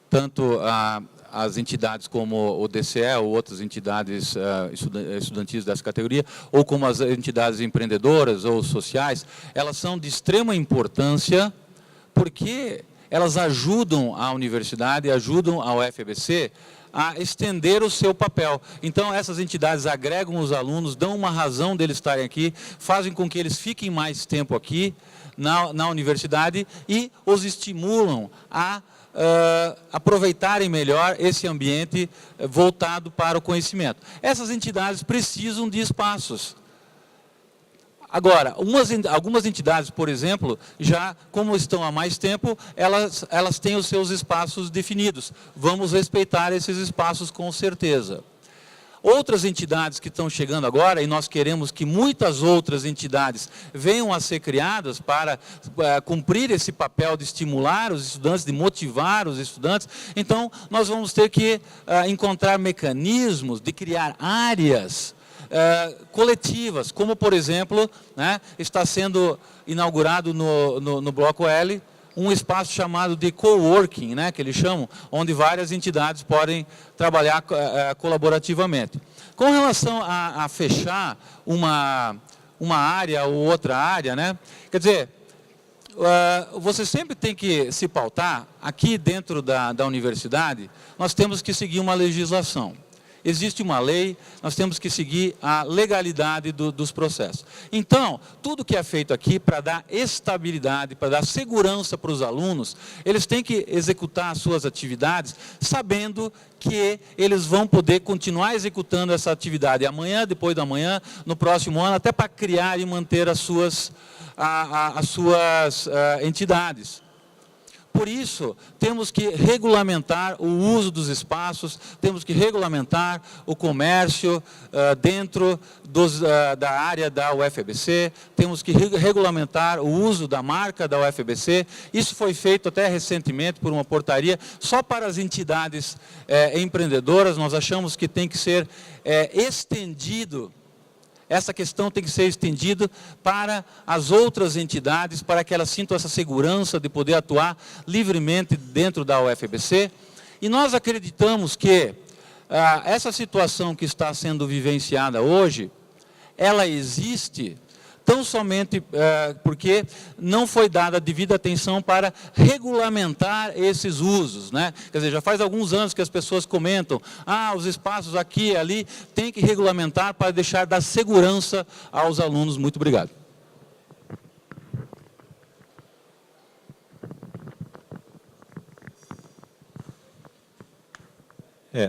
tanto as entidades como o DCE ou outras entidades estudantis dessa categoria, ou como as entidades empreendedoras ou sociais, elas são de extrema importância porque elas ajudam a universidade, ajudam a UFABC a estender o seu papel. Então, essas entidades agregam os alunos, dão uma razão deles estarem aqui, fazem com que eles fiquem mais tempo aqui na universidade e os estimulam a aproveitarem melhor esse ambiente voltado para o conhecimento. Essas entidades precisam de espaços. Agora, algumas entidades, por exemplo, já como estão há mais tempo, elas têm os seus espaços definidos. Vamos respeitar esses espaços com certeza. Outras entidades que estão chegando agora, e nós queremos que muitas outras entidades venham a ser criadas para cumprir esse papel de estimular os estudantes, de motivar os estudantes. Então, nós vamos ter que encontrar mecanismos de criar áreas coletivas, como, por exemplo, né, está sendo inaugurado no Bloco L, um espaço chamado de coworking, né, que eles chamam, onde várias entidades podem trabalhar colaborativamente. Com relação a fechar uma área ou outra área, né, quer dizer, você sempre tem que se pautar, aqui dentro da universidade, nós temos que seguir uma legislação. Existe uma lei, nós temos que seguir a legalidade dos processos. Então, tudo que é feito aqui para dar estabilidade, para dar segurança para os alunos, eles têm que executar as suas atividades sabendo que eles vão poder continuar executando essa atividade amanhã, depois da manhã, no próximo ano, até para criar e manter as suas entidades. Por isso, temos que regulamentar o uso dos espaços, temos que regulamentar o comércio dentro da área da UFABC, temos que regulamentar o uso da marca da UFABC. Isso foi feito até recentemente por uma portaria só para as entidades empreendedoras. Nós achamos que tem que ser estendido. Essa questão tem que ser estendida para as outras entidades, para que elas sintam essa segurança de poder atuar livremente dentro da UFABC. E nós acreditamos que essa situação que está sendo vivenciada hoje, ela existe tão somente porque não foi dada a devida atenção para regulamentar esses usos, né? Quer dizer, já faz alguns anos que as pessoas comentam, os espaços aqui e ali, tem que regulamentar para dar segurança aos alunos. Muito obrigado.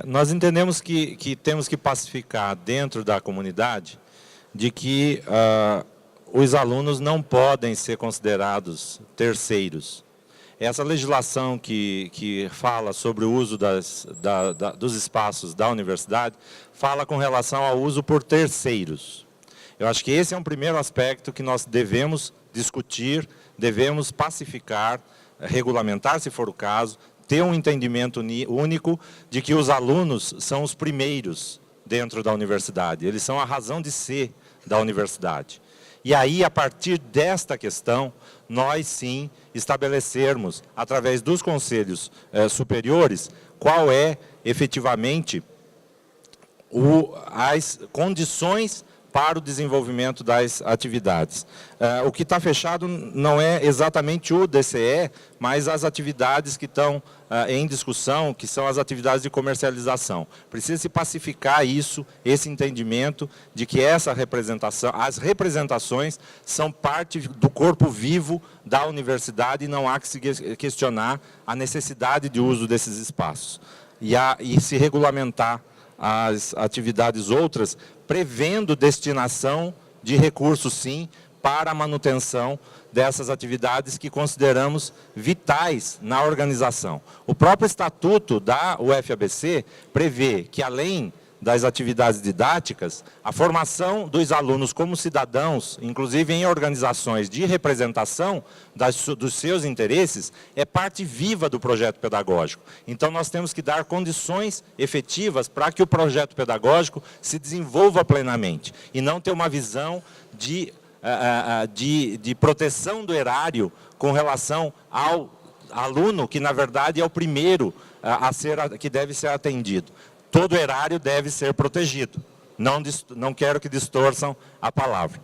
Nós entendemos que temos que pacificar dentro da comunidade de que os alunos não podem ser considerados terceiros. Essa legislação que fala sobre o uso dos espaços da universidade, fala com relação ao uso por terceiros. Eu acho que esse é um primeiro aspecto que nós devemos discutir, devemos pacificar, regulamentar, se for o caso, ter um entendimento único de que os alunos são os primeiros dentro da universidade, eles são a razão de ser da universidade. E aí, a partir desta questão, nós sim estabelecermos, através dos conselhos superiores, qual é efetivamente as condições para o desenvolvimento das atividades. O que está fechado não é exatamente o DCE, mas as atividades que estão em discussão, que são as atividades de comercialização. Precisa se pacificar isso, esse entendimento de que essa representação, as representações são parte do corpo vivo da universidade e não há que se questionar a necessidade de uso desses espaços. E se regulamentar as atividades outras, prevendo destinação de recursos, sim, para a manutenção dessas atividades que consideramos vitais na organização. O próprio estatuto da UFABC prevê que, além das atividades didáticas, a formação dos alunos como cidadãos, inclusive em organizações de representação dos seus interesses, é parte viva do projeto pedagógico. Então, nós temos que dar condições efetivas para que o projeto pedagógico se desenvolva plenamente e não ter uma visão de proteção do erário com relação ao aluno que, na verdade, é o primeiro que deve ser atendido. Todo erário deve ser protegido. Não quero que distorçam a palavra.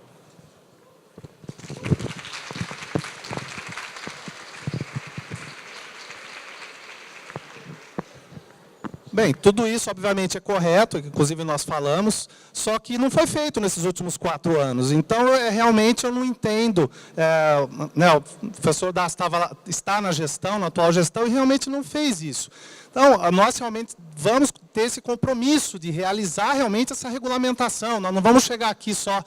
Bem, tudo isso, obviamente, é correto, inclusive nós falamos, só que não foi feito nesses últimos 4 anos. Então, realmente, eu não entendo. O professor Das está na gestão, na atual gestão, e realmente não fez isso. Então, nós realmente vamos ter esse compromisso de realizar realmente essa regulamentação. Nós não vamos chegar aqui só,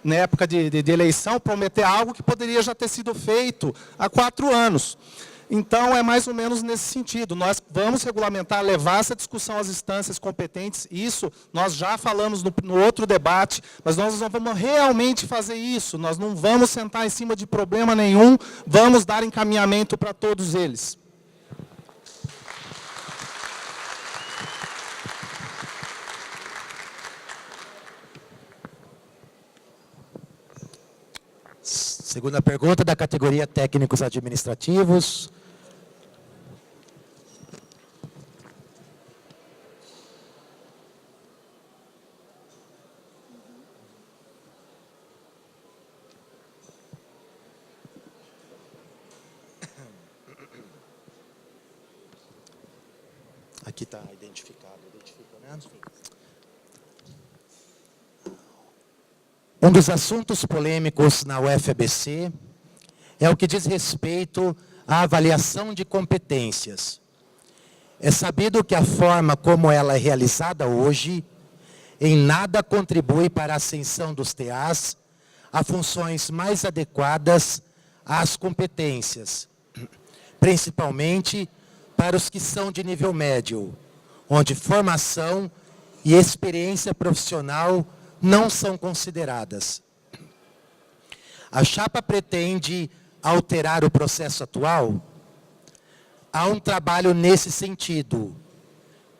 na época de eleição, prometer algo que poderia já ter sido feito há 4 anos. Então, é mais ou menos nesse sentido. Nós vamos regulamentar, levar essa discussão às instâncias competentes. Isso nós já falamos no outro debate, mas nós não vamos realmente fazer isso. Nós não vamos sentar em cima de problema nenhum, vamos dar encaminhamento para todos eles. Segunda pergunta, da categoria técnicos administrativos. Aqui está identificado, né? Um dos assuntos polêmicos na UFABC é o que diz respeito à avaliação de competências. É sabido que a forma como ela é realizada hoje, em nada contribui para a ascensão dos TAs a funções mais adequadas às competências, principalmente para os que são de nível médio, onde formação e experiência profissional não são consideradas. A chapa pretende alterar o processo atual? Há um trabalho nesse sentido,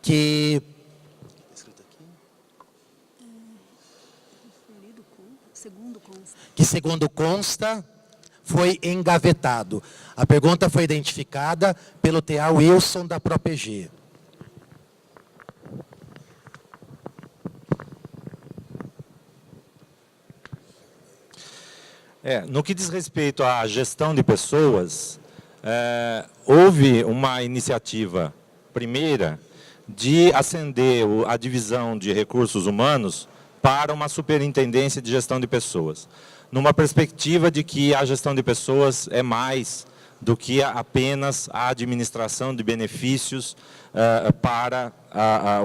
que segundo consta, foi engavetado. A pergunta foi identificada pelo TA Wilson da ProPG. No que diz respeito à gestão de pessoas, houve uma iniciativa primeira de ascender a divisão de recursos humanos para uma superintendência de gestão de pessoas, numa perspectiva de que a gestão de pessoas é mais do que apenas a administração de benefícios para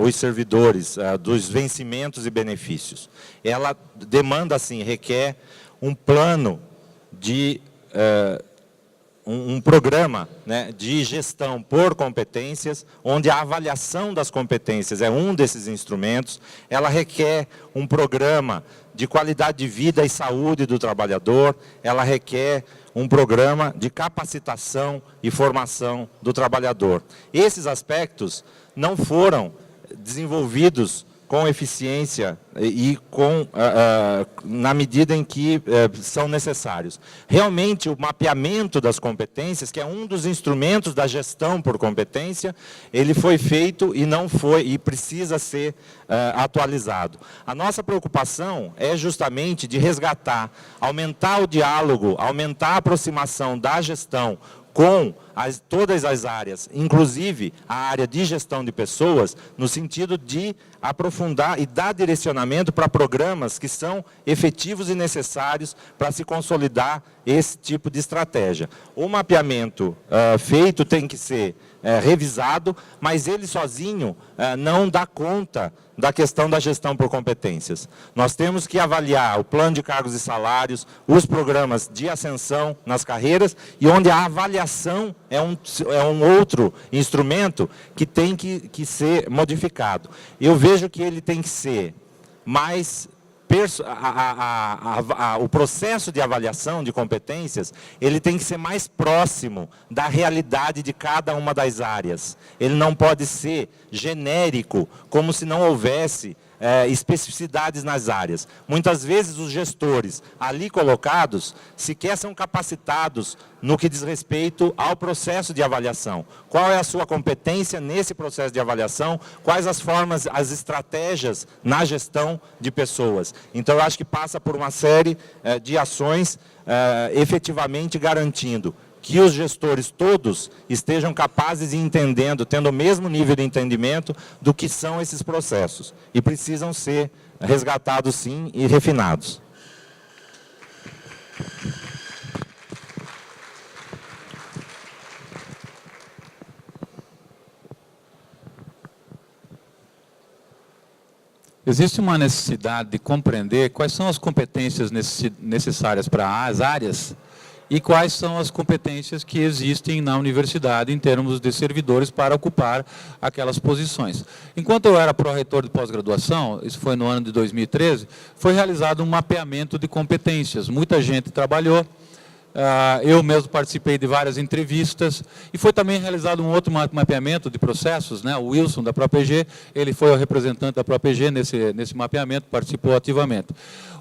os servidores, dos vencimentos e benefícios. Ela demanda, assim, requer um plano de um programa, né, de gestão por competências, onde a avaliação das competências é um desses instrumentos. Ela requer um programa de qualidade de vida e saúde do trabalhador, ela requer um programa de capacitação e formação do trabalhador. Esses aspectos não foram desenvolvidos com eficiência e na medida em que são necessários. Realmente, o mapeamento das competências, que é um dos instrumentos da gestão por competência, ele foi feito e não foi, e precisa ser atualizado. A nossa preocupação é justamente de resgatar, aumentar o diálogo, aumentar a aproximação da gestão com todas as áreas, inclusive a área de gestão de pessoas, no sentido de aprofundar e dar direcionamento para programas que são efetivos e necessários para se consolidar esse tipo de estratégia. O mapeamento feito tem que ser revisado, mas ele sozinho não dá conta da questão da gestão por competências. Nós temos que avaliar o plano de cargos e salários, os programas de ascensão nas carreiras, e onde a avaliação é um outro instrumento que tem que ser modificado. Eu vejo que ele tem que ser mais... o processo de avaliação de competências, ele tem que ser mais próximo da realidade de cada uma das áreas. Ele não pode ser genérico, como se não houvesse especificidades nas áreas. Muitas vezes os gestores ali colocados sequer são capacitados no que diz respeito ao processo de avaliação. Qual é a sua competência nesse processo de avaliação? Quais as formas, as estratégias na gestão de pessoas? Então, eu acho que passa por uma série de ações efetivamente garantindo que os gestores todos estejam capazes e entendendo, tendo o mesmo nível de entendimento do que são esses processos. E precisam ser resgatados, sim, e refinados. Existe uma necessidade de compreender quais são as competências necessárias para as áreas e quais são as competências que existem na universidade em termos de servidores para ocupar aquelas posições. Enquanto eu era pró-reitor de pós-graduação, isso foi no ano de 2013, foi realizado um mapeamento de competências. Muita gente trabalhou, eu mesmo participei de várias entrevistas e foi também realizado um outro mapeamento de processos, né? O Wilson da ProAPG, ele foi o representante da ProAPG nesse mapeamento, participou ativamente.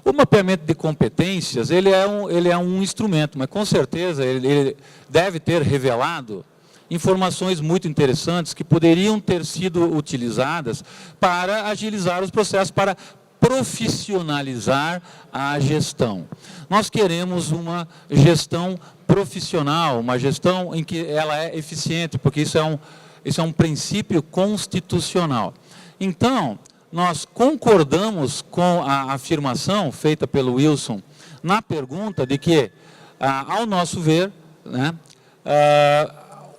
O mapeamento de competências, ele é um instrumento, mas com certeza ele deve ter revelado informações muito interessantes que poderiam ter sido utilizadas para agilizar os processos, para profissionalizar a gestão. Nós queremos uma gestão profissional, uma gestão em que ela é eficiente, porque isso é um princípio constitucional. Então, nós concordamos com a afirmação feita pelo Wilson na pergunta de que, ao nosso ver, né,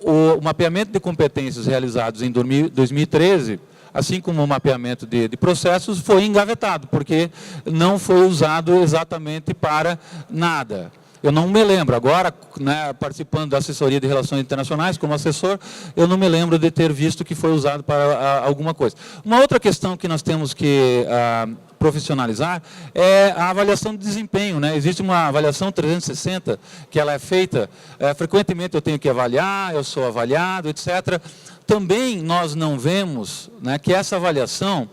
o mapeamento de competências realizados em 2013, assim como o mapeamento de processos, foi engavetado, porque não foi usado exatamente para nada. Eu não me lembro, agora, né, participando da assessoria de relações internacionais, como assessor, eu não me lembro de ter visto que foi usado para alguma coisa. Uma outra questão que nós temos que profissionalizar é a avaliação de desempenho, né? Existe uma avaliação 360, que ela é feita, frequentemente eu tenho que avaliar, eu sou avaliado, etc. Também nós não vemos, né, que essa avaliação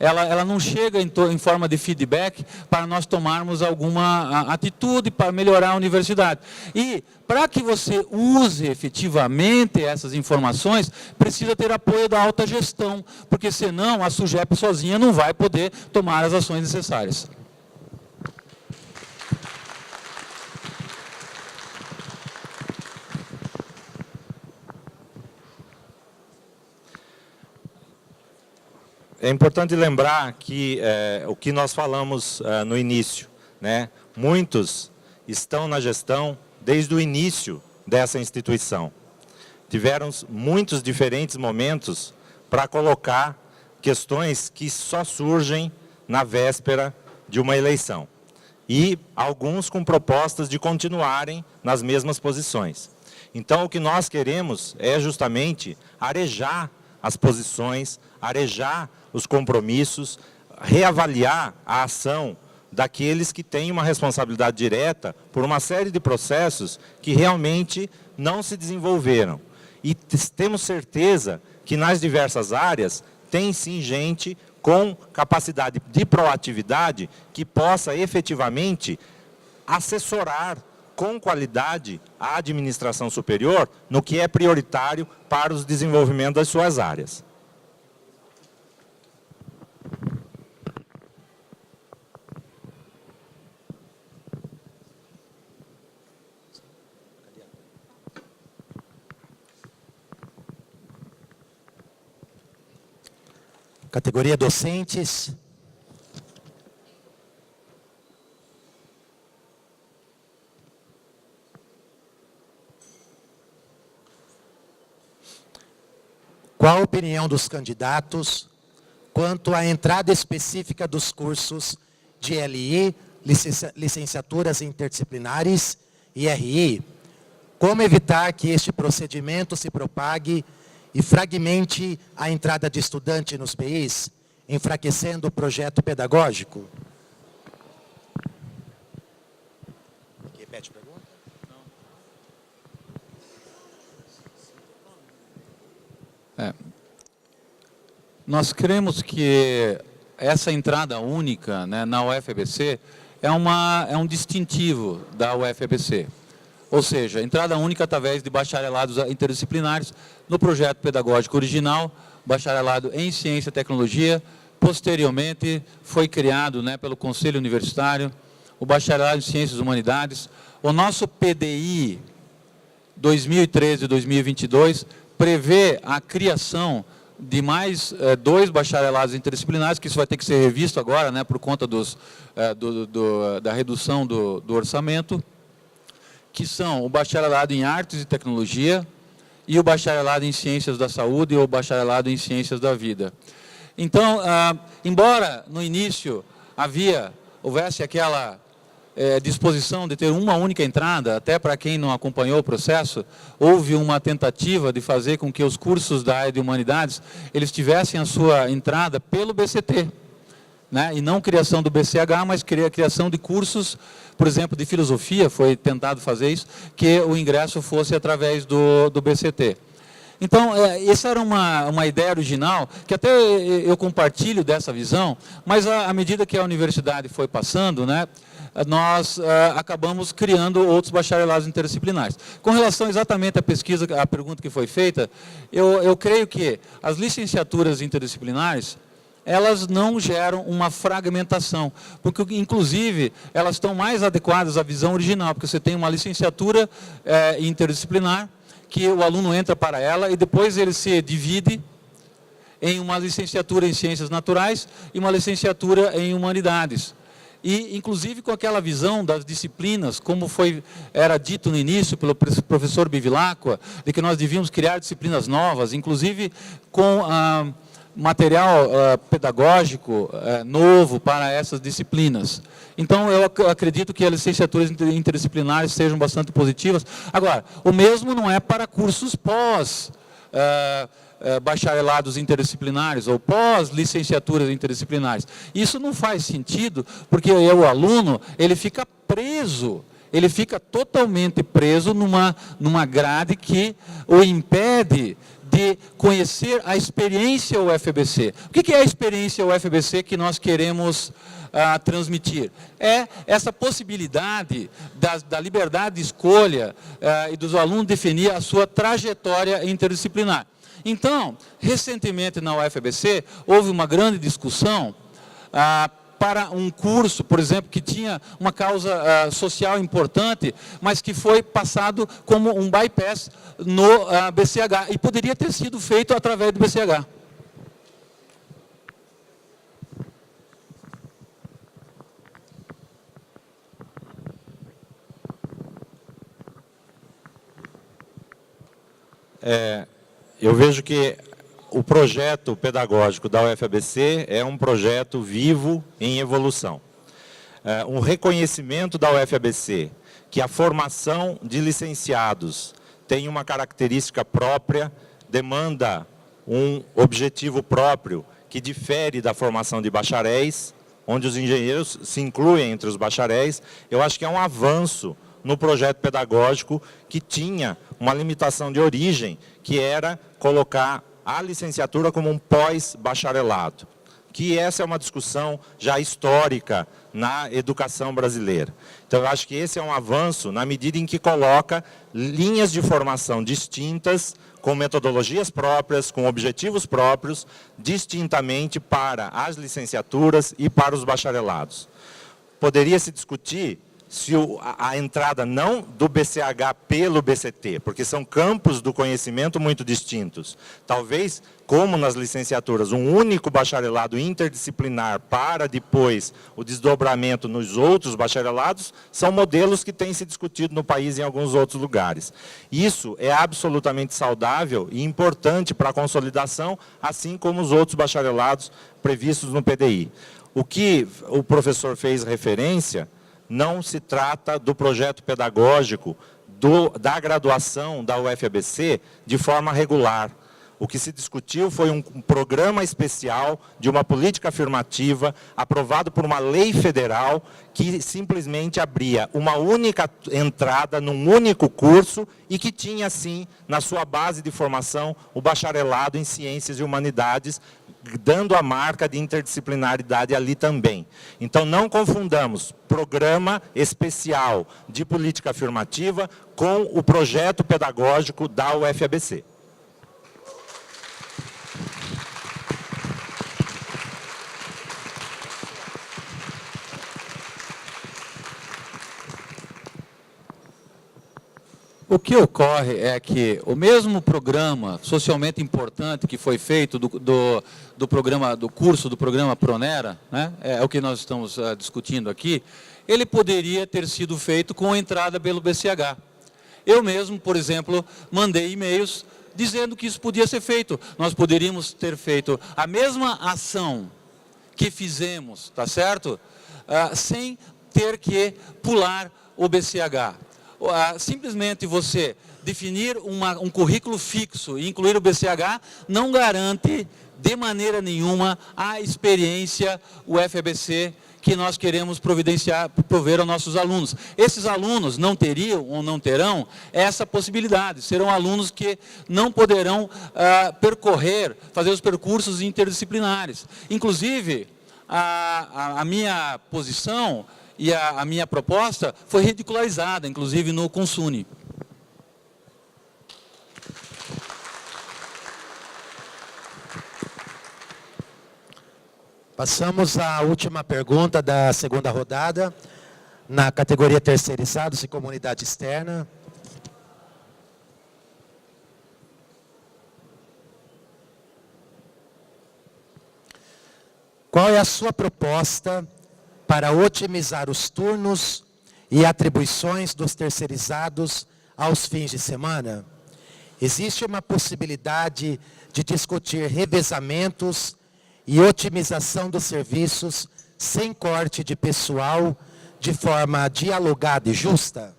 ela não chega em forma de feedback para nós tomarmos alguma atitude para melhorar a universidade. E para que você use efetivamente essas informações, precisa ter apoio da alta gestão, porque senão a SUGEP sozinha não vai poder tomar as ações necessárias. É importante lembrar que o que nós falamos no início, né? Muitos estão na gestão desde o início dessa instituição. Tiveram muitos diferentes momentos para colocar questões que só surgem na véspera de uma eleição. E alguns com propostas de continuarem nas mesmas posições. Então, o que nós queremos é justamente arejar as posições, arejar os compromissos, reavaliar a ação daqueles que têm uma responsabilidade direta por uma série de processos que realmente não se desenvolveram. E temos certeza que nas diversas áreas tem sim gente com capacidade de proatividade que possa efetivamente assessorar com qualidade a administração superior no que é prioritário para o desenvolvimento das suas áreas. Categoria docentes. Qual a opinião dos candidatos quanto à entrada específica dos cursos de LI, licenciaturas interdisciplinares e RI? Como evitar que este procedimento se propague e fragmente a entrada de estudante nos PIs, enfraquecendo o projeto pedagógico? Repete a pergunta. Nós cremos que essa entrada única, né, na UFABC é um distintivo da UFABC. Ou seja, entrada única através de bacharelados interdisciplinares no projeto pedagógico original, bacharelado em Ciência e Tecnologia. Posteriormente, foi criado, né, pelo Conselho Universitário o bacharelado em Ciências e Humanidades. O nosso PDI 2013-2022 prevê a criação de mais 2 bacharelados interdisciplinares, que isso vai ter que ser revisto agora, né, por conta da redução do orçamento, que são o bacharelado em Artes e Tecnologia e o bacharelado em Ciências da Saúde ou o bacharelado em Ciências da Vida. Então, embora no início houvesse aquela disposição de ter uma única entrada, até para quem não acompanhou o processo, houve uma tentativa de fazer com que os cursos da área de Humanidades, eles tivessem a sua entrada pelo BCT, né? E não criação do BCH, mas criação de cursos, por exemplo, de filosofia, foi tentado fazer isso, que o ingresso fosse através do BCT. Então, essa era uma ideia original, que até eu compartilho dessa visão, mas à medida que a universidade foi passando, né, nós acabamos criando outros bacharelados interdisciplinares. Com relação exatamente à pesquisa, à pergunta que foi feita, eu creio que as licenciaturas interdisciplinares, elas não geram uma fragmentação, porque, inclusive, elas estão mais adequadas à visão original, porque você tem uma licenciatura interdisciplinar, que o aluno entra para ela e depois ele se divide em uma licenciatura em Ciências Naturais e uma licenciatura em Humanidades. E, inclusive, com aquela visão das disciplinas, como era dito no início pelo professor Bevilacqua, de que nós devíamos criar disciplinas novas, inclusive com material pedagógico novo para essas disciplinas. Então, eu acredito que as licenciaturas interdisciplinares sejam bastante positivas. Agora, o mesmo não é para cursos pós bacharelados interdisciplinares ou pós-licenciaturas interdisciplinares. Isso não faz sentido, porque o aluno, ele fica preso, ele fica totalmente preso numa grade que o impede de conhecer a experiência UFABC. O que é a experiência UFABC que nós queremos transmitir? É essa possibilidade da liberdade de escolha e dos alunos definir a sua trajetória interdisciplinar. Então, recentemente na UFABC, houve uma grande discussão para um curso, por exemplo, que tinha uma causa social importante, mas que foi passado como um bypass no BCH, e poderia ter sido feito através do BCH. Eu vejo que o projeto pedagógico da UFABC é um projeto vivo em evolução. Um reconhecimento da UFABC que a formação de licenciados tem uma característica própria, demanda um objetivo próprio que difere da formação de bacharéis, onde os engenheiros se incluem entre os bacharéis. Eu acho que é um avanço no projeto pedagógico que tinha uma limitação de origem, que era colocar a licenciatura como um pós-bacharelado, que essa é uma discussão já histórica na educação brasileira. Então, eu acho que esse é um avanço na medida em que coloca linhas de formação distintas, com metodologias próprias, com objetivos próprios, distintamente para as licenciaturas e para os bacharelados. Poderia se discutir se a entrada não do BCH pelo BCT, porque são campos do conhecimento muito distintos. Talvez, como nas licenciaturas, um único bacharelado interdisciplinar para depois o desdobramento nos outros bacharelados, são modelos que têm se discutido no país em alguns outros lugares. Isso é absolutamente saudável e importante para a consolidação, assim como os outros bacharelados previstos no PDI. O que o professor fez referência não se trata do projeto pedagógico da graduação da UFABC de forma regular. O que se discutiu foi um programa especial de uma política afirmativa aprovado por uma lei federal que simplesmente abria uma única entrada num único curso e que tinha, sim, na sua base de formação, o bacharelado em Ciências e Humanidades, dando a marca de interdisciplinaridade ali também. Então, não confundamos programa especial de política afirmativa com o projeto pedagógico da UFABC. O que ocorre é que o mesmo programa socialmente importante que foi feito do programa Pronera, né, é o que nós estamos discutindo aqui, ele poderia ter sido feito com a entrada pelo BCH. Eu mesmo, por exemplo, mandei e-mails dizendo que isso podia ser feito. Nós poderíamos ter feito a mesma ação que fizemos, tá certo? Sem ter que pular o BCH. Simplesmente você definir um currículo fixo e incluir o BCH não garante de maneira nenhuma a experiência UFABC que nós queremos prover aos nossos alunos. Esses alunos não teriam ou não terão essa possibilidade. Serão alunos que não poderão fazer os percursos interdisciplinares. Inclusive, a minha posição e a minha proposta foi ridicularizada, inclusive no Consune. Passamos à última pergunta da segunda rodada, na categoria terceirizados e comunidade externa. Qual é a sua proposta para otimizar os turnos e atribuições dos terceirizados aos fins de semana? Existe uma possibilidade de discutir revezamentos e otimização dos serviços sem corte de pessoal, de forma dialogada e justa?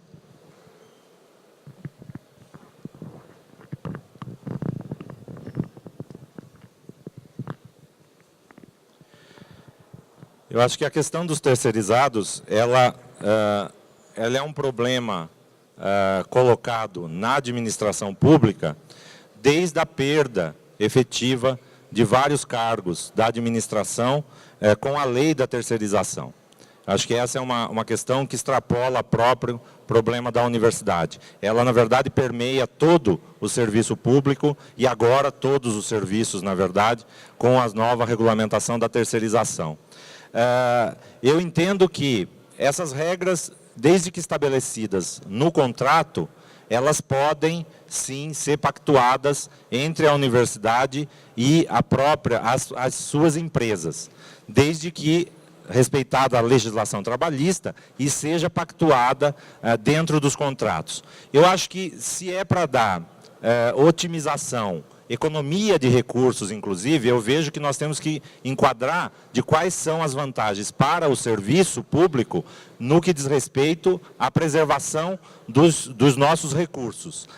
Eu acho que a questão dos terceirizados, ela é um problema colocado na administração pública desde a perda efetiva de vários cargos da administração com a lei da terceirização. Acho que essa é uma questão que extrapola o próprio problema da universidade. Ela, na verdade, permeia todo o serviço público e agora todos os serviços, na verdade, com a nova regulamentação da terceirização. Eu entendo que essas regras, desde que estabelecidas no contrato, elas podem, sim, ser pactuadas entre a universidade e as suas empresas, desde que respeitada a legislação trabalhista e seja pactuada dentro dos contratos. Eu acho que se é para dar otimização, economia de recursos, inclusive, eu vejo que nós temos que enquadrar de quais são as vantagens para o serviço público no que diz respeito à preservação dos nossos recursos.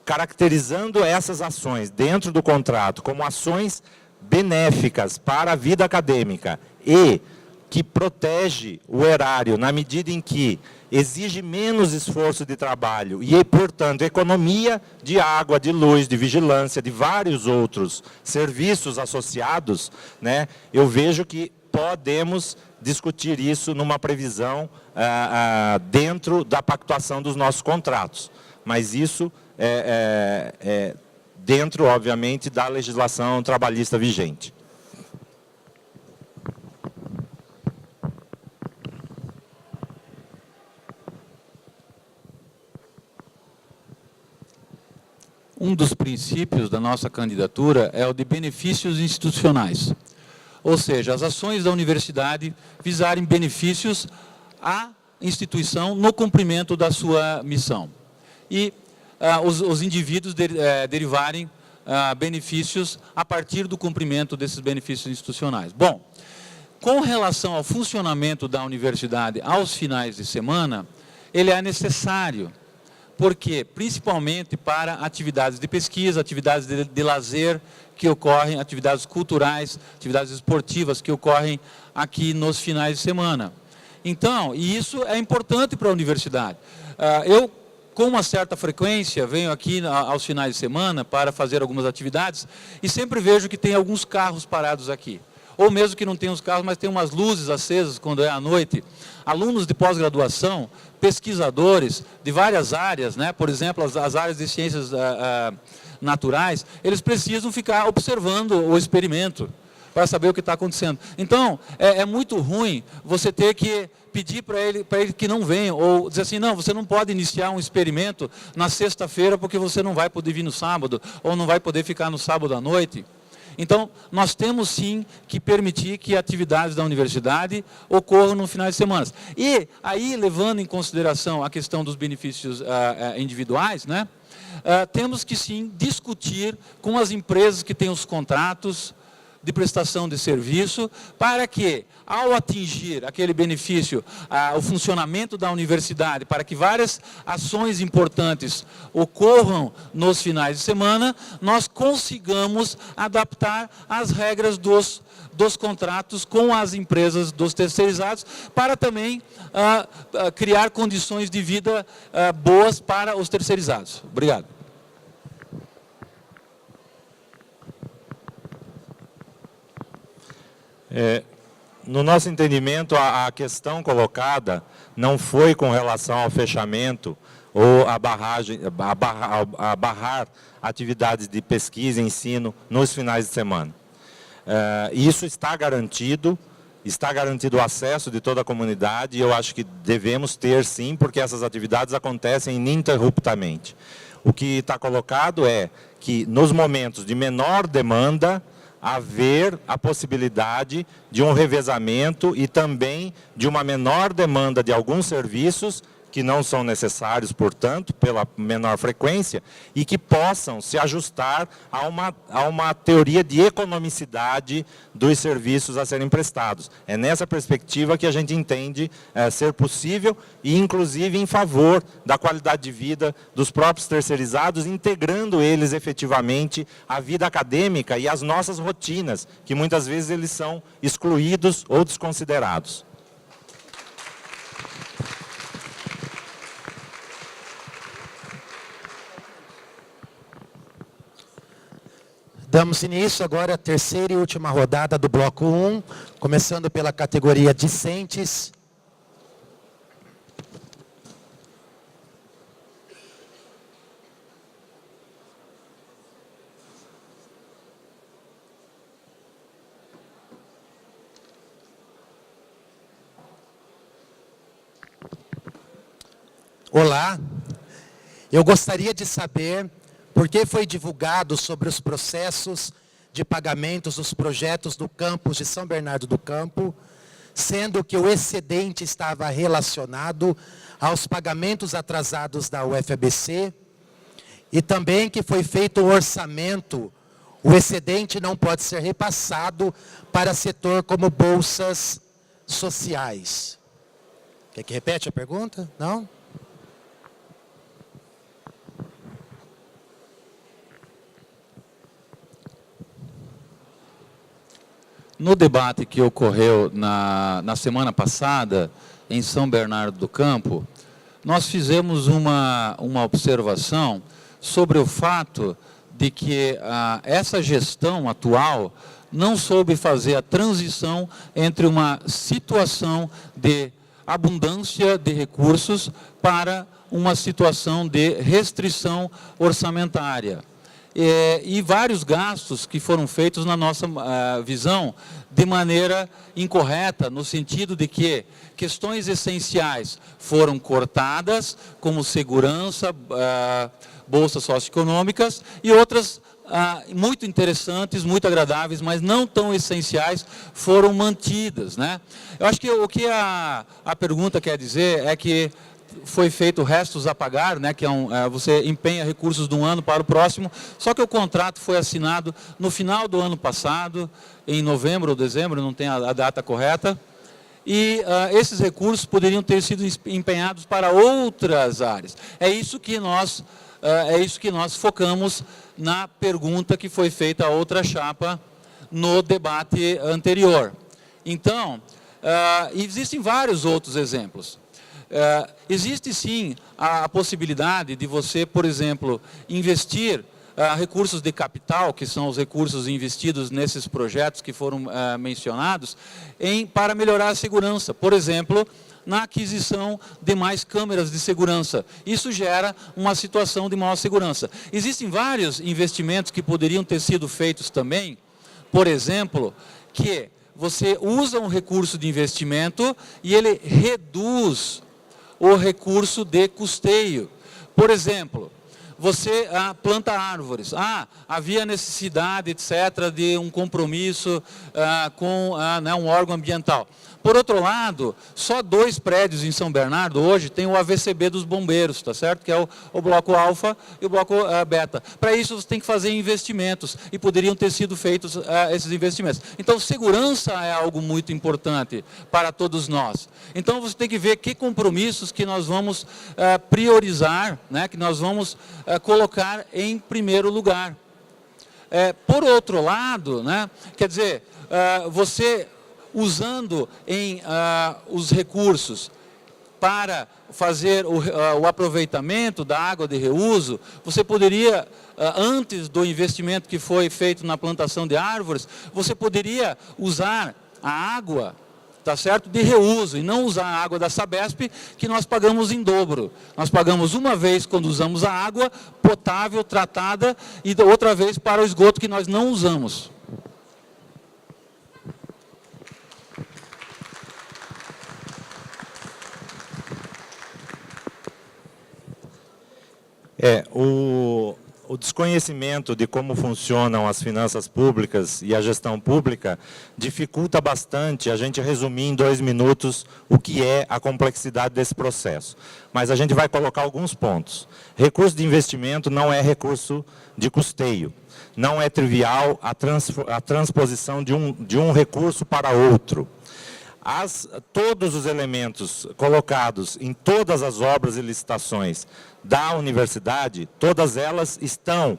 Caracterizando essas ações dentro do contrato como ações benéficas para a vida acadêmica e que protege o erário na medida em que exige menos esforço de trabalho e, portanto, economia de água, de luz, de vigilância, de vários outros serviços associados, né, eu vejo que podemos discutir isso numa previsão dentro da pactuação dos nossos contratos. Mas isso dentro, obviamente, da legislação trabalhista vigente. Um dos princípios da nossa candidatura é o de benefícios institucionais. Ou seja, as ações da universidade visarem benefícios à instituição no cumprimento da sua missão. E os indivíduos derivarem benefícios a partir do cumprimento desses benefícios institucionais. Bom, com relação ao funcionamento da universidade aos finais de semana, ele é necessário. Por quê? Principalmente para atividades de pesquisa, atividades de lazer que ocorrem, atividades culturais, atividades esportivas que ocorrem aqui nos finais de semana. Então, e isso é importante para a universidade. Eu com uma certa frequência, venho aqui aos finais de semana para fazer algumas atividades e sempre vejo que tem alguns carros parados aqui. Ou mesmo que não tem os carros, mas tem umas luzes acesas quando é à noite. Alunos de pós-graduação, pesquisadores de várias áreas, né? Por exemplo, as áreas de ciências naturais, eles precisam ficar observando o experimento para saber o que está acontecendo. Então, é muito ruim você ter que pedir para ele que não venha, ou dizer assim, não, você não pode iniciar um experimento na sexta-feira porque você não vai poder vir no sábado, ou não vai poder ficar no sábado à noite. Então, nós temos sim que permitir que atividades da universidade ocorram no final de semana. E aí, levando em consideração a questão dos benefícios individuais, né, temos que sim discutir com as empresas que têm os contratos de prestação de serviço, para que, ao atingir aquele benefício, o funcionamento da universidade, para que várias ações importantes ocorram nos finais de semana, nós consigamos adaptar as regras dos contratos com as empresas dos terceirizados, para também criar condições de vida boas para os terceirizados. Obrigado. No nosso entendimento, a questão colocada não foi com relação ao fechamento ou a barrar atividades de pesquisa e ensino nos finais de semana. Isso está garantido o acesso de toda a comunidade e eu acho que devemos ter sim, porque essas atividades acontecem ininterruptamente. O que está colocado é que nos momentos de menor demanda, haver a possibilidade de um revezamento e também de uma menor demanda de alguns serviços que não são necessários, portanto, pela menor frequência, e que possam se ajustar a uma teoria de economicidade dos serviços a serem prestados. É nessa perspectiva que a gente entende ser possível e, inclusive, em favor da qualidade de vida dos próprios terceirizados, integrando eles efetivamente à vida acadêmica e às nossas rotinas, que muitas vezes eles são excluídos ou desconsiderados. Damos início agora à terceira e última rodada do bloco 1, começando pela categoria discentes. Olá, eu gostaria de saber por que foi divulgado sobre os processos de pagamentos dos projetos do campus de São Bernardo do Campo, sendo que o excedente estava relacionado aos pagamentos atrasados da UFABC e também que foi feito um orçamento, o excedente não pode ser repassado para setor como bolsas sociais. Quer que repete a pergunta? Não? No debate que ocorreu na semana passada, em São Bernardo do Campo, nós fizemos uma observação sobre o fato de que essa gestão atual não soube fazer a transição entre uma situação de abundância de recursos para uma situação de restrição orçamentária. E vários gastos que foram feitos na nossa visão de maneira incorreta, no sentido de que questões essenciais foram cortadas, como segurança, bolsas socioeconômicas, e outras muito interessantes, muito agradáveis, mas não tão essenciais, foram mantidas, né? Eu acho que o que a pergunta quer dizer é que foi feito restos a pagar, né, que você empenha recursos de um ano para o próximo, só que o contrato foi assinado no final do ano passado, em novembro ou dezembro, não tem a data correta, e esses recursos poderiam ter sido empenhados para outras áreas. É isso que nós focamos na pergunta que foi feita a outra chapa no debate anterior. Então, existem vários outros exemplos. existe sim a possibilidade de você, por exemplo, investir recursos de capital, que são os recursos investidos nesses projetos que foram mencionados, para melhorar a segurança. Por exemplo, na aquisição de mais câmeras de segurança. Isso gera uma situação de maior segurança. Existem vários investimentos que poderiam ter sido feitos também, por exemplo, que você usa um recurso de investimento e ele reduz o recurso de custeio. Por exemplo, você planta árvores. Havia necessidade, etc., de um compromisso com um órgão ambiental. Por outro lado, só 2 prédios em São Bernardo hoje tem o AVCB dos bombeiros, tá certo? Que é o bloco alfa e o bloco beta. Para isso você tem que fazer investimentos e poderiam ter sido feitos esses investimentos. Então segurança é algo muito importante para todos nós. Então você tem que ver que compromissos que nós vamos priorizar, né? Que nós vamos colocar em primeiro lugar. Por outro lado, né? Quer dizer, você usando os recursos para fazer o aproveitamento da água de reuso, você poderia, antes do investimento que foi feito na plantação de árvores, você poderia usar a água, tá certo, de reuso, e não usar a água da Sabesp, que nós pagamos em dobro. Nós pagamos uma vez quando usamos a água potável, tratada, e outra vez para o esgoto que nós não usamos. O desconhecimento de como funcionam as finanças públicas e a gestão pública dificulta bastante a gente resumir em 2 minutos o que é a complexidade desse processo. Mas a gente vai colocar alguns pontos. Recurso de investimento não é recurso de custeio. Não é trivial a transposição de um recurso para outro. Todos os elementos colocados em todas as obras e licitações da universidade, todas elas estão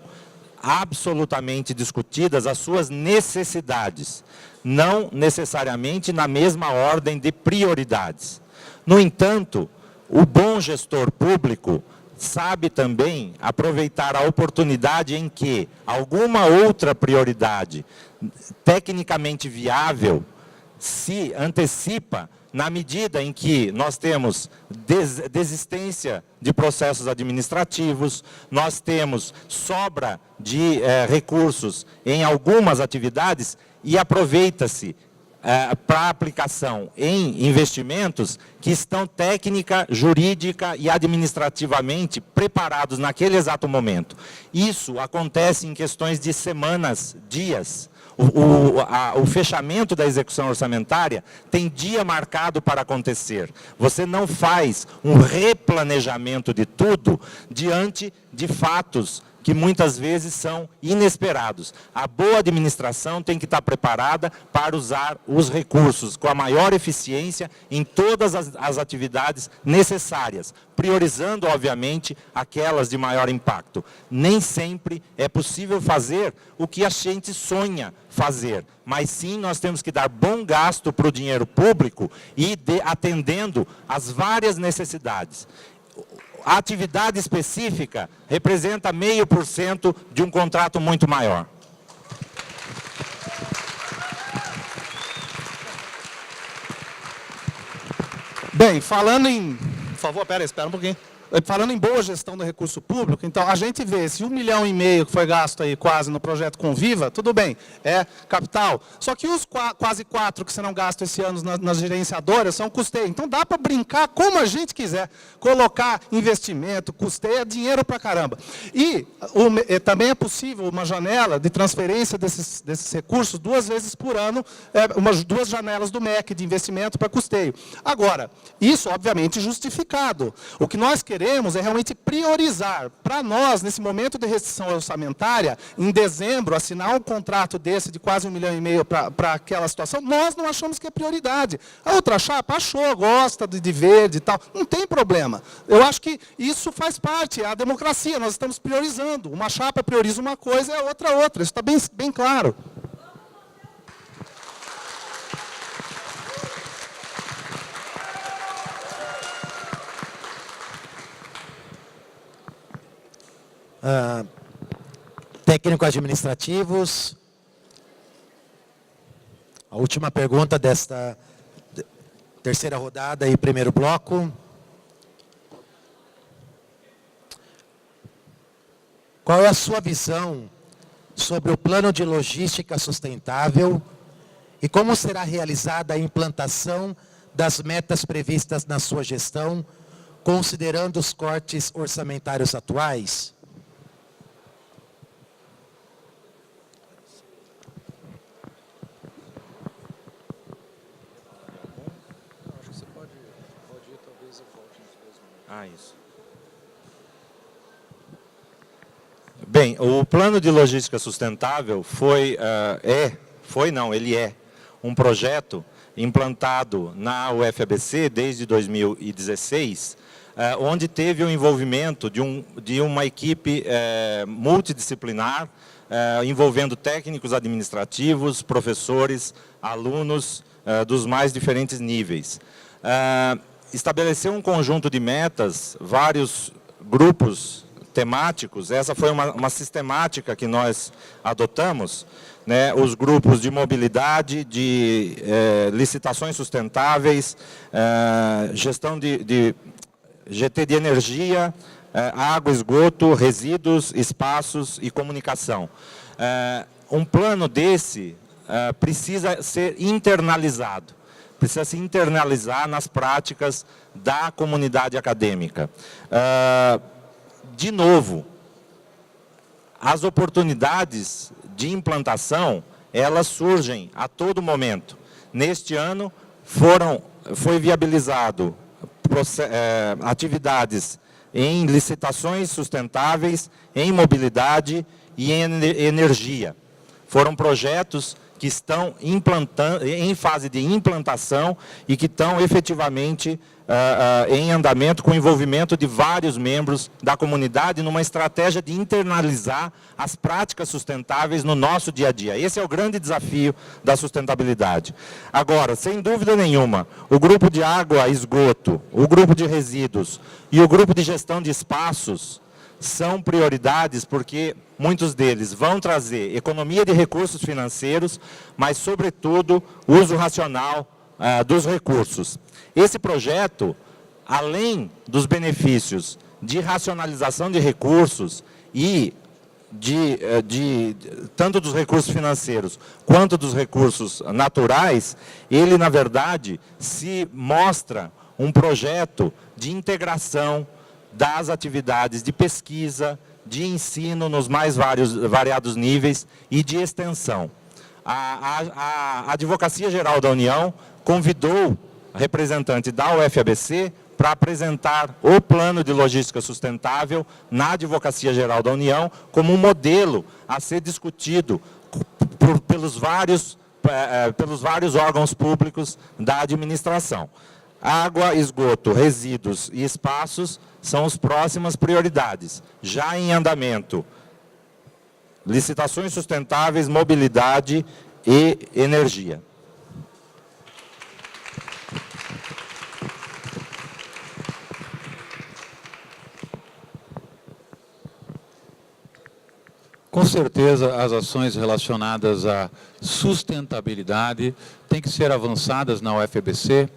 absolutamente discutidas as suas necessidades, não necessariamente na mesma ordem de prioridades. No entanto, o bom gestor público sabe também aproveitar a oportunidade em que alguma outra prioridade tecnicamente viável se antecipa na medida em que nós temos desistência de processos administrativos, nós temos sobra de recursos em algumas atividades e aproveita-se para aplicação em investimentos que estão técnica, jurídica e administrativamente preparados naquele exato momento. Isso acontece em questões de semanas, dias. O fechamento da execução orçamentária tem dia marcado para acontecer. Você não faz um replanejamento de tudo diante de fatos que muitas vezes são inesperados. A boa administração tem que estar preparada para usar os recursos com a maior eficiência em todas as atividades necessárias, priorizando, obviamente, aquelas de maior impacto. Nem sempre é possível fazer o que a gente sonha fazer, mas sim nós temos que dar bom gasto para o dinheiro público e atendendo às várias necessidades. A atividade específica representa 0,5% de um contrato muito maior. Bem, falando em... Por favor, espera um pouquinho. Falando em boa gestão do recurso público, então a gente vê se 1,5 milhão que foi gasto aí quase no projeto Conviva, tudo bem, é capital. Só que os quase 4 que serão gastos esse ano nas gerenciadoras são custeio. Então dá para brincar como a gente quiser. Colocar investimento, custeio, é dinheiro para caramba. E também é possível uma janela de transferência desses recursos 2 vezes por ano, 2 janelas do MEC de investimento para custeio. Agora, isso obviamente justificado. O que nós queremos é realmente priorizar. Para nós, nesse momento de restrição orçamentária, em dezembro, assinar um contrato desse de quase 1,5 milhão para aquela situação, nós não achamos que é prioridade. A outra chapa achou, gosta de verde e tal, não tem problema. Eu acho que isso faz parte, é a democracia, nós estamos priorizando. Uma chapa prioriza uma coisa e a outra outra, isso está bem claro. Técnico-administrativos. A última pergunta desta terceira rodada e primeiro bloco. Qual é a sua visão sobre o plano de logística sustentável e como será realizada a implantação das metas previstas na sua gestão, considerando os cortes orçamentários atuais? Isso. Bem, o plano de logística sustentável ele é um projeto implantado na UFABC desde 2016, onde teve o envolvimento de uma equipe multidisciplinar, envolvendo técnicos administrativos, professores, alunos dos mais diferentes níveis. Estabeleceu um conjunto de metas, vários grupos temáticos. Essa foi uma sistemática que nós adotamos, né? Os grupos de mobilidade, de licitações sustentáveis, gestão de GT de energia, água, esgoto, resíduos, espaços e comunicação. Um plano desse precisa ser internalizado. Precisa se internalizar nas práticas da comunidade acadêmica. De novo, as oportunidades de implantação, elas surgem a todo momento. Neste ano, foi viabilizado atividades em licitações sustentáveis, em mobilidade e em energia. Foram projetos que estão em fase de implantação e que estão efetivamente em andamento com o envolvimento de vários membros da comunidade numa estratégia de internalizar as práticas sustentáveis no nosso dia a dia. Esse é o grande desafio da sustentabilidade. Agora, sem dúvida nenhuma, o grupo de água e esgoto, o grupo de resíduos e o grupo de gestão de espaços são prioridades porque muitos deles vão trazer economia de recursos financeiros, mas, sobretudo, uso racional dos recursos. Esse projeto, além dos benefícios de racionalização de recursos e tanto dos recursos financeiros quanto dos recursos naturais, ele, na verdade, se mostra um projeto de integração das atividades de pesquisa, de ensino nos mais variados níveis e de extensão. A Advocacia Geral da União convidou representante da UFABC para apresentar o plano de logística sustentável na Advocacia Geral da União como um modelo a ser discutido pelos vários órgãos públicos da administração. Água, esgoto, resíduos e espaços são as próximas prioridades. Já em andamento, licitações sustentáveis, mobilidade e energia. Com certeza, as ações relacionadas à sustentabilidade têm que ser avançadas na UFABC.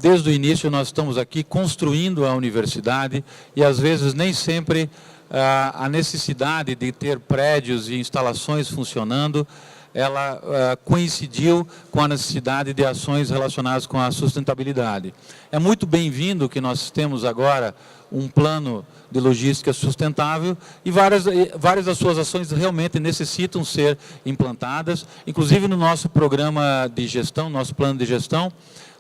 Desde o início, nós estamos aqui construindo a universidade e, às vezes, nem sempre a necessidade de ter prédios e instalações funcionando, ela coincidiu com a necessidade de ações relacionadas com a sustentabilidade. É muito bem-vindo que nós temos agora um plano de logística sustentável e várias das suas ações realmente necessitam ser implantadas. Inclusive no nosso programa de gestão, nosso plano de gestão,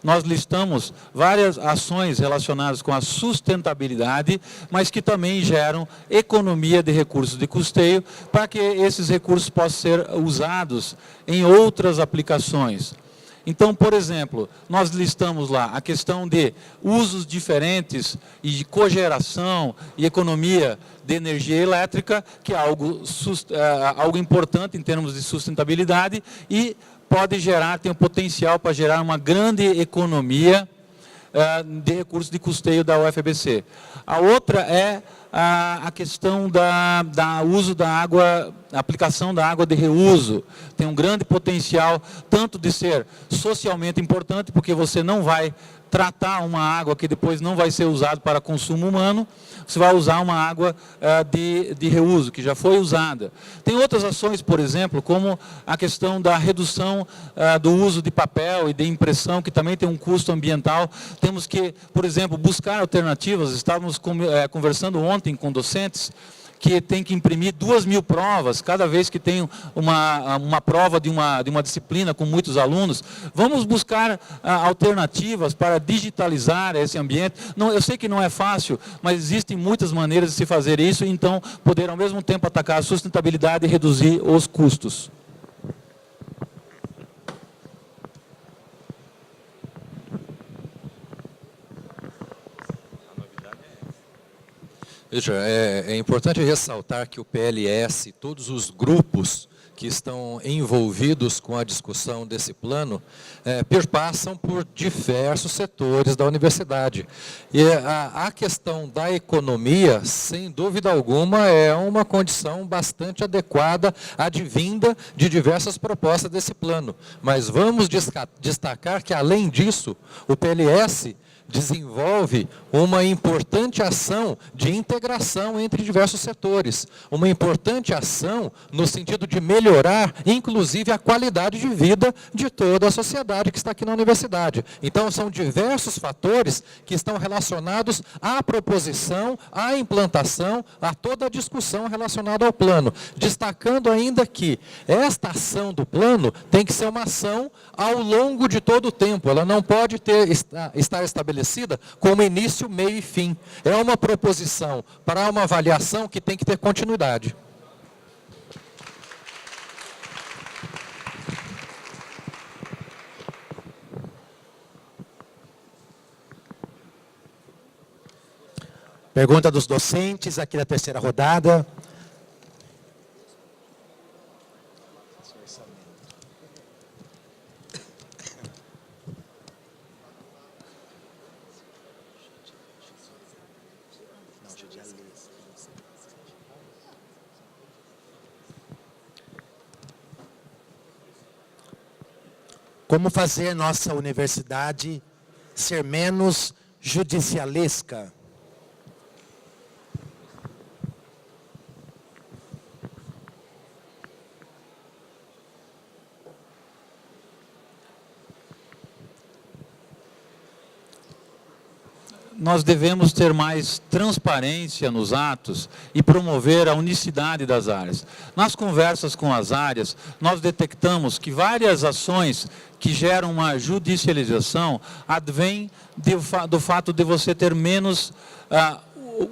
nós listamos várias ações relacionadas com a sustentabilidade, mas que também geram economia de recursos de custeio, para que esses recursos possam ser usados em outras aplicações. Então, por exemplo, nós listamos lá a questão de usos diferentes e de cogeração e economia de energia elétrica, que é algo importante em termos de sustentabilidade e pode gerar, tem o potencial para gerar uma grande economia de recursos de custeio da UFABC. A outra é a questão uso da água, a aplicação da água de reuso. Tem um grande potencial, tanto de ser socialmente importante, porque você não vai tratar uma água que depois não vai ser usada para consumo humano, você vai usar uma água de reuso, que já foi usada. Tem outras ações, por exemplo, como a questão da redução do uso de papel e de impressão, que também tem um custo ambiental. Temos que, por exemplo, buscar alternativas. Estávamos conversando ontem com docentes que tem que imprimir 2.000 provas, cada vez que tem uma prova de uma disciplina com muitos alunos. Vamos buscar alternativas para digitalizar esse ambiente. Não, eu sei que não é fácil, mas existem muitas maneiras de se fazer isso, então poder ao mesmo tempo atacar a sustentabilidade e reduzir os custos. Veja, é importante ressaltar que o PLS, todos os grupos que estão envolvidos com a discussão desse plano, perpassam por diversos setores da universidade. E a questão da economia, sem dúvida alguma, é uma condição bastante adequada, advinda de diversas propostas desse plano. Mas vamos destacar que, além disso, o PLS desenvolve uma importante ação de integração entre diversos setores, uma importante ação no sentido de melhorar, inclusive, a qualidade de vida de toda a sociedade que está aqui na universidade. Então, são diversos fatores que estão relacionados à proposição, à implantação, a toda a discussão relacionada ao plano, destacando ainda que esta ação do plano tem que ser uma ação ao longo de todo o tempo, ela não pode estar estabelecida como início, meio e fim. É uma proposição para uma avaliação que tem que ter continuidade. Pergunta dos docentes, aqui na terceira rodada. Como fazer nossa universidade ser menos judicialesca? Nós devemos ter mais transparência nos atos e promover a unicidade das áreas. Nas conversas com as áreas, nós detectamos que várias ações que geram uma judicialização advêm do fato de você ter menos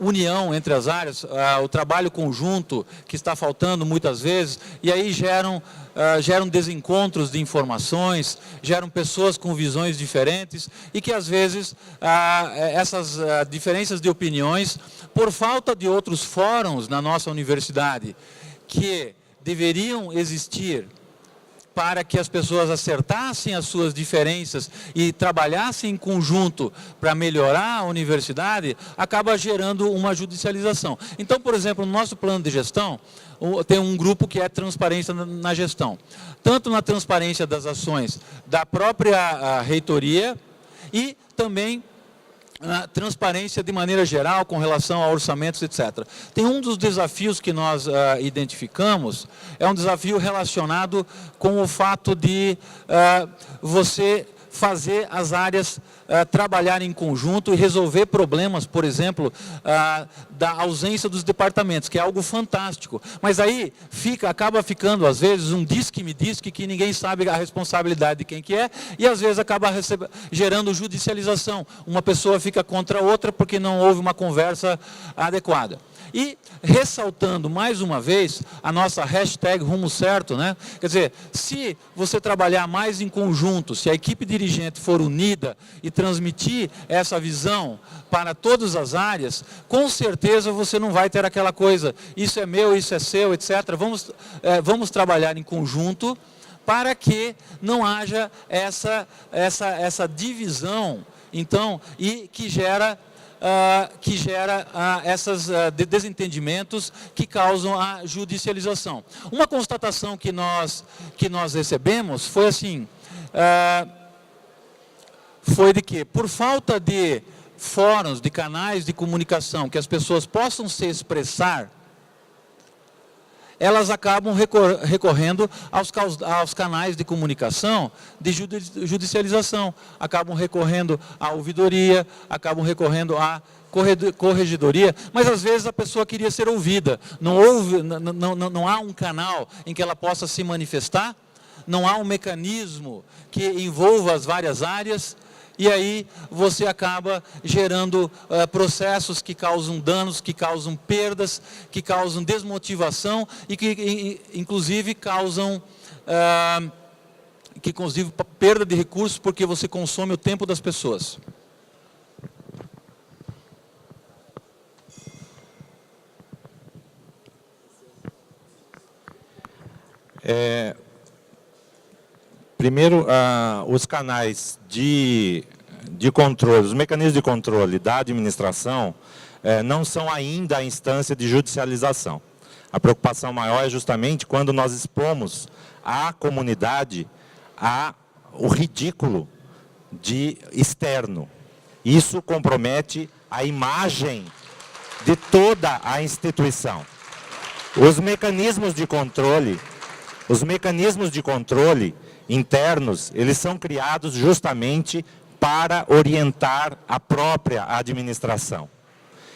união entre as áreas, o trabalho conjunto que está faltando muitas vezes, e aí geram desencontros de informações, geram pessoas com visões diferentes, e que às vezes essas diferenças de opiniões, por falta de outros fóruns na nossa universidade, que deveriam existir para que as pessoas acertassem as suas diferenças e trabalhassem em conjunto para melhorar a universidade, acaba gerando uma judicialização. Então, por exemplo, no nosso plano de gestão, tem um grupo que é transparência na gestão. Tanto na transparência das ações da própria reitoria e também a transparência de maneira geral com relação a orçamentos, etc. Tem um dos desafios que nós identificamos, é um desafio relacionado com o fato de você fazer as áreas trabalharem em conjunto e resolver problemas, por exemplo, da ausência dos departamentos, que é algo fantástico. Mas aí acaba ficando, às vezes, um diz-que-me diz que ninguém sabe a responsabilidade de quem que é, e às vezes acaba gerando judicialização. Uma pessoa fica contra a outra porque não houve uma conversa adequada. E ressaltando mais uma vez a nossa hashtag Rumo Certo, né? Quer dizer, se você trabalhar mais em conjunto, se a equipe dirigente for unida e transmitir essa visão para todas as áreas, com certeza você não vai ter aquela coisa, isso é meu, isso é seu, etc. Vamos trabalhar em conjunto para que não haja essa divisão, então, e que gera que gera esses desentendimentos que causam a judicialização. Uma constatação que nós recebemos foi assim, foi de que, por falta de fóruns, de canais de comunicação, que as pessoas possam se expressar, elas acabam recorrendo aos canais de comunicação de judicialização, acabam recorrendo à ouvidoria, acabam recorrendo à corregedoria, mas às vezes a pessoa queria ser ouvida, não há um canal em que ela possa se manifestar, não há um mecanismo que envolva as várias áreas, e aí você acaba gerando processos que causam danos, que causam perdas, que causam desmotivação e que inclusive causam perda de recursos porque você consome o tempo das pessoas. Primeiro, os canais de controle, os mecanismos de controle da administração não são ainda a instância de judicialização. A preocupação maior é justamente quando nós expomos à comunidade o ridículo externo. Isso compromete a imagem de toda a instituição. Os mecanismos de controle internos, eles são criados justamente para orientar a própria administração.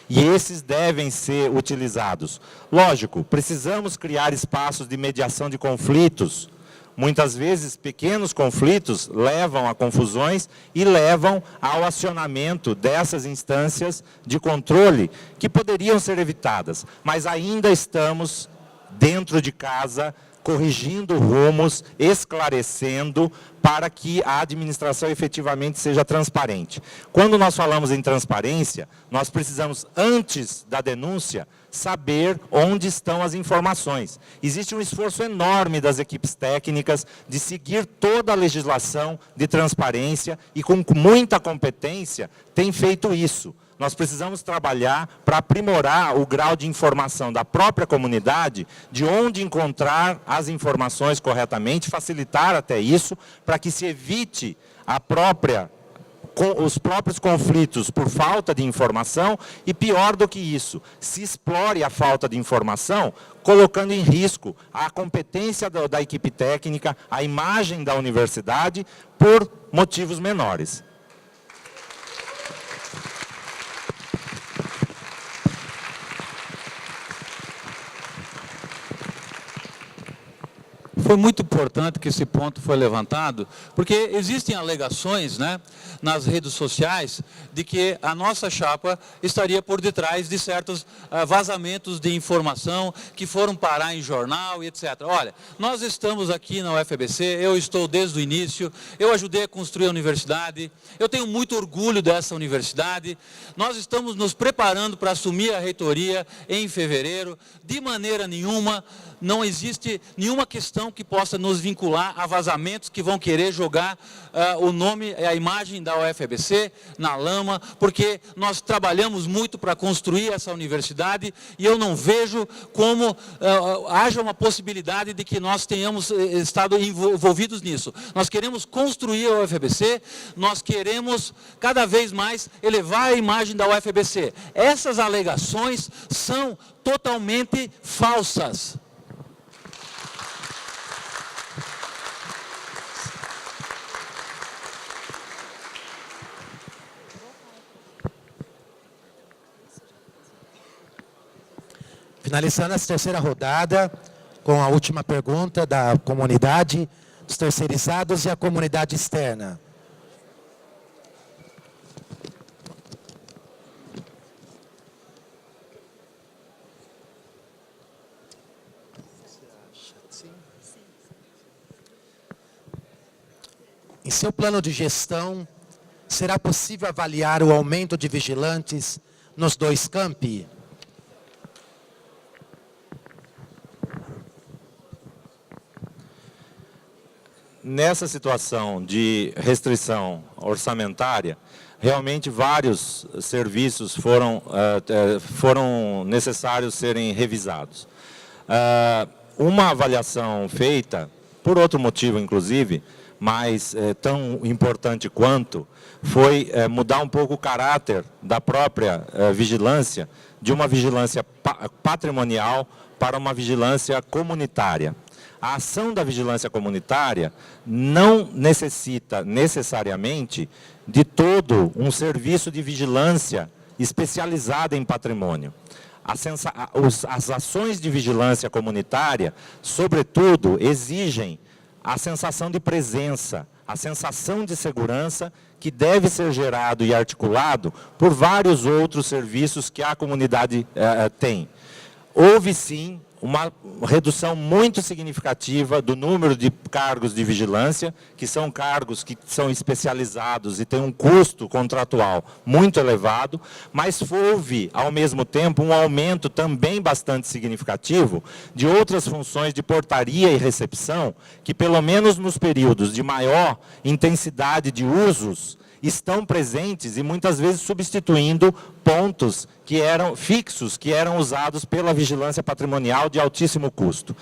E esses devem ser utilizados. Lógico, precisamos criar espaços de mediação de conflitos. Muitas vezes, pequenos conflitos levam a confusões e levam ao acionamento dessas instâncias de controle que poderiam ser evitadas. Mas ainda estamos dentro de casa, corrigindo rumos, esclarecendo, para que a administração efetivamente seja transparente. Quando nós falamos em transparência, nós precisamos, antes da denúncia, saber onde estão as informações. Existe um esforço enorme das equipes técnicas de seguir toda a legislação de transparência e com muita competência tem feito isso. Nós precisamos trabalhar para aprimorar o grau de informação da própria comunidade, de onde encontrar as informações corretamente, facilitar até isso, para que se evite os próprios conflitos por falta de informação e, pior do que isso, se explore a falta de informação, colocando em risco a competência da equipe técnica, a imagem da universidade, por motivos menores. Foi muito importante que esse ponto foi levantado, porque existem alegações, né, nas redes sociais de que a nossa chapa estaria por detrás de certos vazamentos de informação que foram parar em jornal e etc. Olha, nós estamos aqui na UFABC, eu estou desde o início, eu ajudei a construir a universidade, eu tenho muito orgulho dessa universidade, nós estamos nos preparando para assumir a reitoria em fevereiro, de maneira nenhuma, não existe nenhuma questão que possa nos vincular a vazamentos que vão querer jogar o nome e a imagem da UFABC na lama, porque nós trabalhamos muito para construir essa universidade e eu não vejo como haja uma possibilidade de que nós tenhamos estado envolvidos nisso. Nós queremos construir a UFABC, nós queremos cada vez mais elevar a imagem da UFABC. Essas alegações são totalmente falsas. Finalizando essa terceira rodada, com a última pergunta da comunidade, dos terceirizados e a comunidade externa. Em seu plano de gestão, será possível avaliar o aumento de vigilantes nos 2 campi? Nessa situação de restrição orçamentária, realmente vários serviços foram necessários serem revisados. Uma avaliação feita, por outro motivo inclusive, mas tão importante quanto, foi mudar um pouco o caráter da própria vigilância, de uma vigilância patrimonial para uma vigilância comunitária. A ação da vigilância comunitária não necessita necessariamente de todo um serviço de vigilância especializado em patrimônio. As ações de vigilância comunitária, sobretudo, exigem a sensação de presença, a sensação de segurança que deve ser gerado e articulado por vários outros serviços que a comunidade tem. Houve, sim, uma redução muito significativa do número de cargos de vigilância, que são cargos que são especializados e têm um custo contratual muito elevado, mas houve, ao mesmo tempo, um aumento também bastante significativo de outras funções de portaria e recepção, que pelo menos nos períodos de maior intensidade de usos, estão presentes e muitas vezes substituindo pontos que eram fixos, que eram usados pela vigilância patrimonial de altíssimo custo.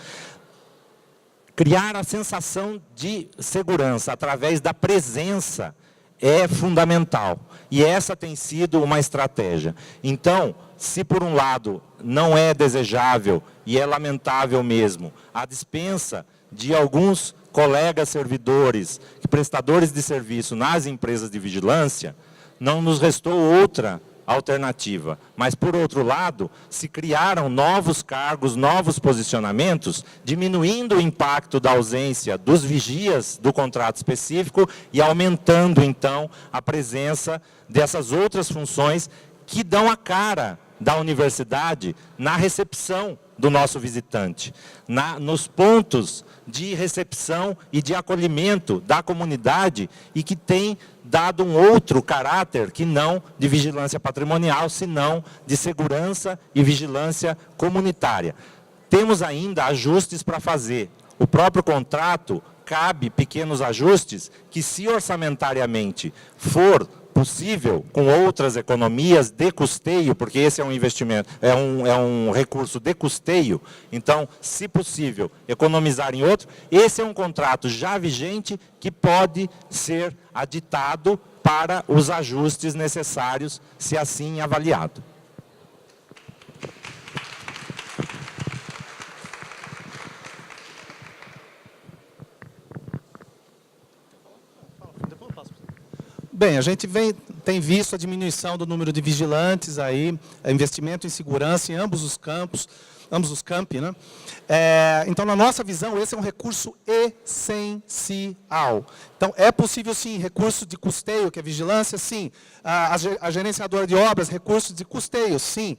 Criar a sensação de segurança através da presença é fundamental. E essa tem sido uma estratégia. Então, se por um lado não é desejável e é lamentável mesmo a dispensa de alguns colegas servidores, prestadores de serviço nas empresas de vigilância, não nos restou outra alternativa. Mas, por outro lado, se criaram novos cargos, novos posicionamentos, diminuindo o impacto da ausência dos vigias do contrato específico e aumentando, então, a presença dessas outras funções que dão a cara da universidade na recepção do nosso visitante, nos pontos de recepção e de acolhimento da comunidade e que tem dado um outro caráter que não de vigilância patrimonial, senão de segurança e vigilância comunitária. Temos ainda ajustes para fazer. O próprio contrato cabe pequenos ajustes que, se orçamentariamente for possível, com outras economias de custeio, porque esse é um investimento, é um recurso de custeio, então, se possível, economizar em outro, esse é um contrato já vigente que pode ser aditado para os ajustes necessários, se assim avaliado. Bem, a gente tem visto a diminuição do número de vigilantes, aí, investimento em segurança em ambos os campi, né? Então, na nossa visão, esse é um recurso essencial. Então, é possível, sim, recurso de custeio, que é vigilância, sim. A gerenciadora de obras, recurso de custeio, sim.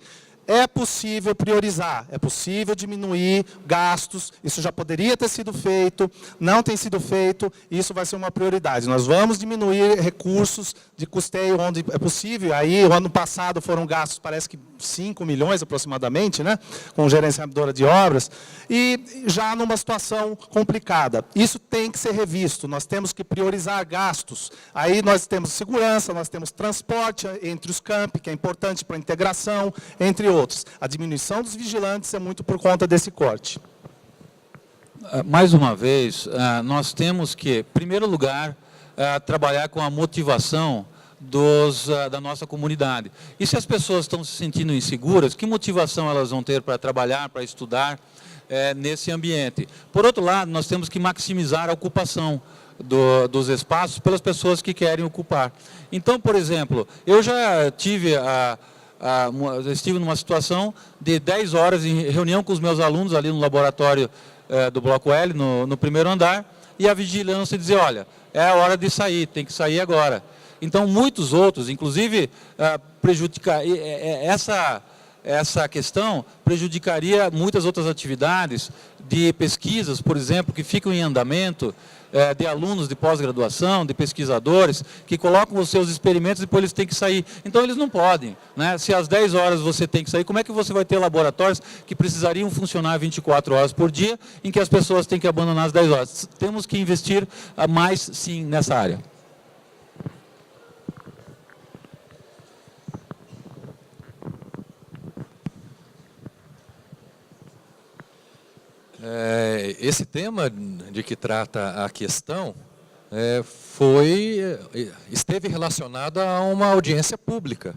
É possível priorizar, é possível diminuir gastos, isso já poderia ter sido feito, não tem sido feito, isso vai ser uma prioridade. Nós vamos diminuir recursos de custeio onde é possível, aí o ano passado foram gastos, parece que 5 milhões aproximadamente, né, com gerenciadora de obras, e já numa situação complicada. Isso tem que ser revisto, nós temos que priorizar gastos. Aí nós temos segurança, nós temos transporte entre os campi, que é importante para a integração, entre outros. A diminuição dos vigilantes é muito por conta desse corte. Mais uma vez, nós temos que, em primeiro lugar, trabalhar com a motivação da nossa comunidade. E se as pessoas estão se sentindo inseguras, que motivação elas vão ter para trabalhar, para estudar nesse ambiente? Por outro lado, nós temos que maximizar a ocupação dos espaços pelas pessoas que querem ocupar. Então, por exemplo, eu já estive numa situação de 10 horas em reunião com os meus alunos ali no laboratório do Bloco L, no primeiro andar, e a vigilância dizia, olha, é a hora de sair, tem que sair agora. Então, muitos outros, inclusive, essa questão prejudicaria muitas outras atividades de pesquisas, por exemplo, que ficam em andamento, de alunos de pós-graduação, de pesquisadores, que colocam os seus experimentos e depois eles têm que sair. Então, eles não podem, né? Se às 10 horas você tem que sair, como é que você vai ter laboratórios que precisariam funcionar 24 horas por dia, em que as pessoas têm que abandonar às 10 horas? Temos que investir mais, sim, nessa área. esse tema de que trata a questão esteve relacionado a uma audiência pública.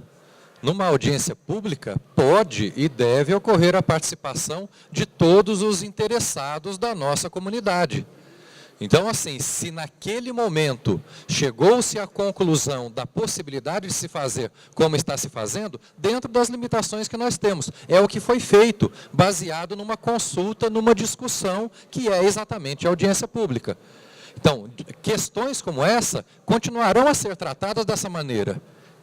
Numa audiência pública, pode e deve ocorrer a participação de todos os interessados da nossa comunidade. Então, assim, se naquele momento chegou-se à conclusão da possibilidade de se fazer como está se fazendo, dentro das limitações que nós temos. É o que foi feito, baseado numa consulta, numa discussão, que é exatamente a audiência pública. Então, questões como essa continuarão a ser tratadas dessa maneira.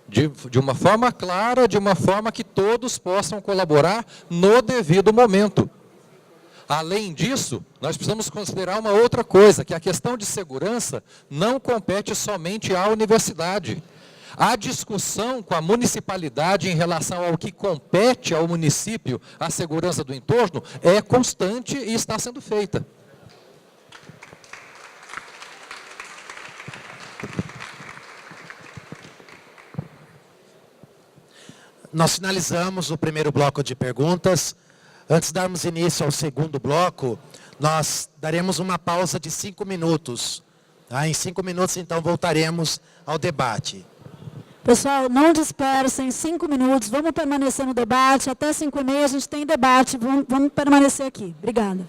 De uma forma clara, de uma forma que todos possam colaborar no devido momento. Além disso, nós precisamos considerar uma outra coisa, que a questão de segurança não compete somente à universidade. A discussão com a municipalidade em relação ao que compete ao município, a segurança do entorno, é constante e está sendo feita. Nós finalizamos o primeiro bloco de perguntas. Antes de darmos início ao segundo bloco, nós daremos uma pausa de 5 minutos. Em 5 minutos, então, voltaremos ao debate. Pessoal, não dispersem, 5 minutos, vamos permanecer no debate. Até 5h30 a gente tem debate, vamos permanecer aqui. Obrigada.